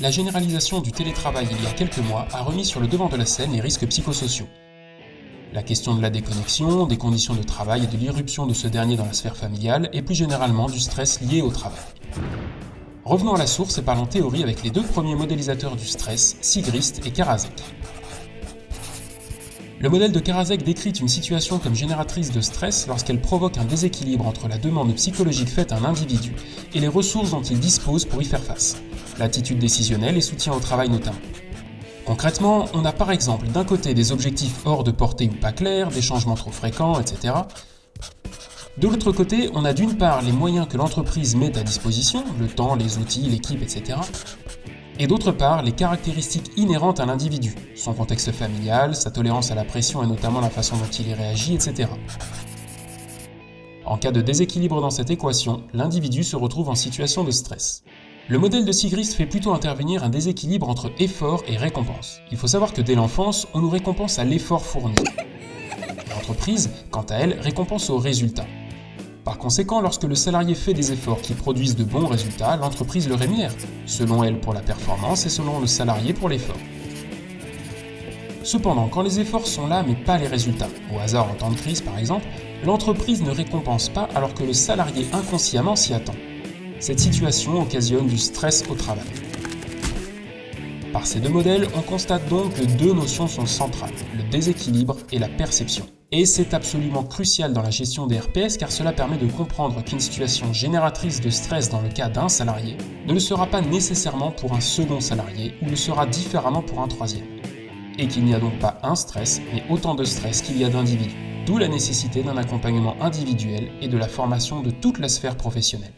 La généralisation du télétravail il y a quelques mois a remis sur le devant de la scène les risques psychosociaux. La question de la déconnexion, des conditions de travail et de l'irruption de ce dernier dans la sphère familiale et plus généralement du stress lié au travail. Revenons à la source et parlons théorie avec les deux premiers modélisateurs du stress, Sigrist et Karasek. Le modèle de Karasek décrit une situation comme génératrice de stress lorsqu'elle provoque un déséquilibre entre la demande psychologique faite à un individu et les ressources dont il dispose pour y faire face, l'attitude décisionnelle et soutien au travail notamment. Concrètement, on a par exemple d'un côté des objectifs hors de portée ou pas clairs, des changements trop fréquents, etc. De l'autre côté, on a d'une part les moyens que l'entreprise met à disposition, le temps, les outils, l'équipe, etc. Et d'autre part, les caractéristiques inhérentes à l'individu, son contexte familial, sa tolérance à la pression et notamment la façon dont il y réagit, etc. En cas de déséquilibre dans cette équation, l'individu se retrouve en situation de stress. Le modèle de Sigrist fait plutôt intervenir un déséquilibre entre effort et récompense. Il faut savoir que dès l'enfance, on nous récompense à l'effort fourni. L'entreprise, quant à elle, récompense au résultat. Par conséquent, lorsque le salarié fait des efforts qui produisent de bons résultats, l'entreprise le rémunère, selon elle pour la performance et selon le salarié pour l'effort. Cependant, quand les efforts sont là mais pas les résultats, au hasard en temps de crise par exemple, l'entreprise ne récompense pas alors que le salarié inconsciemment s'y attend. Cette situation occasionne du stress au travail. Par ces deux modèles, on constate donc que deux notions sont centrales, le déséquilibre et la perception. Et c'est absolument crucial dans la gestion des RPS car cela permet de comprendre qu'une situation génératrice de stress dans le cas d'un salarié ne le sera pas nécessairement pour un second salarié ou le sera différemment pour un troisième. Et qu'il n'y a donc pas un stress, mais autant de stress qu'il y a d'individus. D'où la nécessité d'un accompagnement individuel et de la formation de toute la sphère professionnelle.